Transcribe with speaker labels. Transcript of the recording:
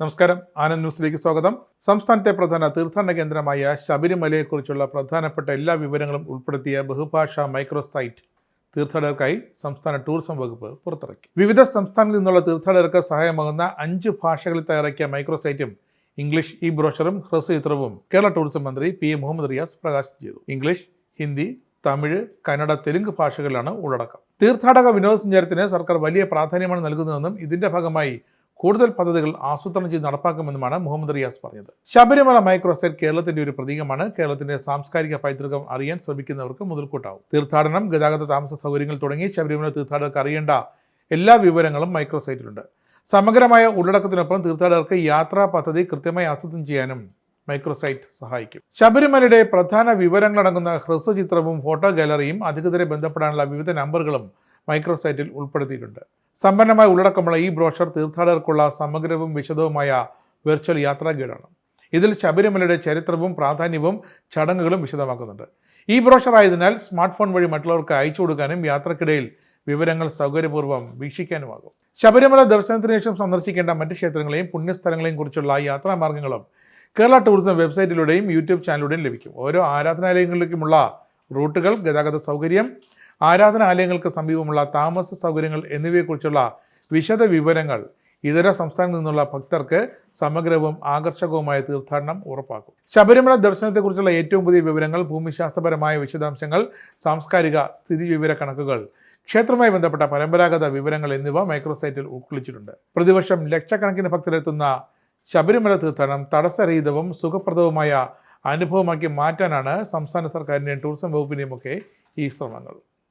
Speaker 1: നമസ്കാരം, ആനന്ദ് ന്യൂസിലേക്ക് സ്വാഗതം. സംസ്ഥാനത്തെ പ്രധാന തീർത്ഥാടന കേന്ദ്രമായ ശബരിമലയെക്കുറിച്ചുള്ള പ്രധാനപ്പെട്ട എല്ലാ വിവരങ്ങളും ഉൾപ്പെടുത്തിയ ബഹുഭാഷാ മൈക്രോ സൈറ്റ് തീർത്ഥാടകർക്കായി സംസ്ഥാന ടൂറിസം വകുപ്പ് പുറത്തിറക്കി. വിവിധ സംസ്ഥാനങ്ങളിൽ നിന്നുള്ള തീർത്ഥാടകർക്ക് സഹായമാകുന്ന 5 ഭാഷകളിൽ തയ്യാറാക്കിയ മൈക്രോ സൈറ്റും ഇംഗ്ലീഷ് ഇ ബ്രോഷറും ഹ്രസ്വചിത്രവും കേരള ടൂറിസം മന്ത്രി PM മുഹമ്മദ് റിയാസ് പ്രകാശനം ചെയ്തു. ഇംഗ്ലീഷ്, ഹിന്ദി, തമിഴ്, കന്നഡ, തെലുങ്ക് ഭാഷകളിലാണ് ഉള്ളടക്കം. തീർത്ഥാടക വിനോദസഞ്ചാരത്തിന് സർക്കാർ വലിയ പ്രാധാന്യമാണ് നൽകുന്നതെന്നും ഇതിന്റെ ഭാഗമായി കൂടുതൽ പദ്ധതികൾ ആസൂത്രണം ചെയ്ത് നടപ്പാക്കുമെന്നുമാണ് മുഹമ്മദ് റിയാസ് പറഞ്ഞത്. ശബരിമല മൈക്രോസൈറ്റ് കേരളത്തിന്റെ ഒരു പ്രതീകമാണ്. കേരളത്തിന്റെ സാംസ്കാരിക പൈതൃകം അറിയാൻ ശ്രമിക്കുന്നവർക്ക് മുതൽക്കൂട്ടാവും. തീർത്ഥാടനം, ഗതാഗത, താമസ സൗകര്യങ്ങൾ തുടങ്ങി ശബരിമല തീർത്ഥാടകർക്ക് അറിയേണ്ട എല്ലാ വിവരങ്ങളും മൈക്രോസൈറ്റിലുണ്ട്. സമഗ്രമായ ഉള്ളടക്കത്തിനൊപ്പം തീർത്ഥാടകർക്ക് യാത്രാ പദ്ധതി കൃത്യമായി ആസൂത്രണം ചെയ്യാനും മൈക്രോസൈറ്റ് സഹായിക്കും. ശബരിമലയുടെ പ്രധാന വിവരങ്ങളടങ്ങുന്ന ഹ്രസ്വചിത്രവും ഫോട്ടോ ഗാലറിയും അധികൃതരെ ബന്ധപ്പെടാനുള്ള വിവിധ നമ്പറുകളും മൈക്രോസൈറ്റിൽ ഉൾപ്പെടുത്തിയിട്ടുണ്ട്. സമ്പന്നമായ ഉള്ളടക്കമുള്ള ഈ ബ്രോഷർ തീർത്ഥാടകർക്കുള്ള സമഗ്രവും വിശദവുമായ വെർച്വൽ യാത്രാ ഗൈഡാണ്. ഇതിൽ ശബരിമലയുടെ ചരിത്രവും പ്രാധാന്യവും ചടങ്ങുകളും വിശദമാക്കുന്നുണ്ട്. ഈ ബ്രോഷർ ആയതിനാൽ സ്മാർട്ട് ഫോൺ വഴി മറ്റുള്ളവർക്ക് അയച്ചു കൊടുക്കാനും യാത്രക്കിടയിൽ വിവരങ്ങൾ സൗകര്യപൂർവ്വം വീക്ഷിക്കാനുമാകും. ശബരിമല ദർശനത്തിന് ശേഷം സന്ദർശിക്കേണ്ട മറ്റ് ക്ഷേത്രങ്ങളെയും പുണ്യസ്ഥലങ്ങളെയും കുറിച്ചുള്ള യാത്രാമാർഗ്ഗങ്ങളും കേരള ടൂറിസം വെബ്സൈറ്റിലൂടെയും യൂട്യൂബ് ചാനലിലൂടെയും ലഭിക്കും. ഓരോ ആരാധനാലയങ്ങളിലേക്കുമുള്ള റൂട്ടുകൾ, ഗതാഗത സൗകര്യം, ആരാധനാലയങ്ങൾക്ക് സമീപമുള്ള താമസ സൗകര്യങ്ങൾ എന്നിവയെക്കുറിച്ചുള്ള വിശദ വിവരങ്ങൾ ഇതര സംസ്ഥാനങ്ങളിൽ നിന്നുള്ള ഭക്തർക്ക് സമഗ്രവും ആകർഷകവുമായ തീർത്ഥാടനം ഉറപ്പാക്കും. ശബരിമല ദർശനത്തെക്കുറിച്ചുള്ള ഏറ്റവും പുതിയ വിവരങ്ങൾ, ഭൂമിശാസ്ത്രപരമായ വിശദാംശങ്ങൾ, സാംസ്കാരിക സ്ഥിതിവിവര കണക്കുകൾ, ക്ഷേത്രവുമായി ബന്ധപ്പെട്ട പരമ്പരാഗത വിവരങ്ങൾ എന്നിവ മൈക്രോസൈറ്റിൽ ഉൾക്കൊള്ളിച്ചിട്ടുണ്ട്. പ്രതിവർഷം ലക്ഷക്കണക്കിന് ഭക്തരെത്തുന്ന ശബരിമല തീർത്ഥാടനം തടസ്സരഹിതവും സുഖപ്രദവുമായ അനുഭവമാക്കി മാറ്റാനാണ് സംസ്ഥാന സർക്കാരിൻ്റെയും ടൂറിസം വകുപ്പിൻ്റെയും ഒക്കെ ഈ ശ്രമങ്ങൾ.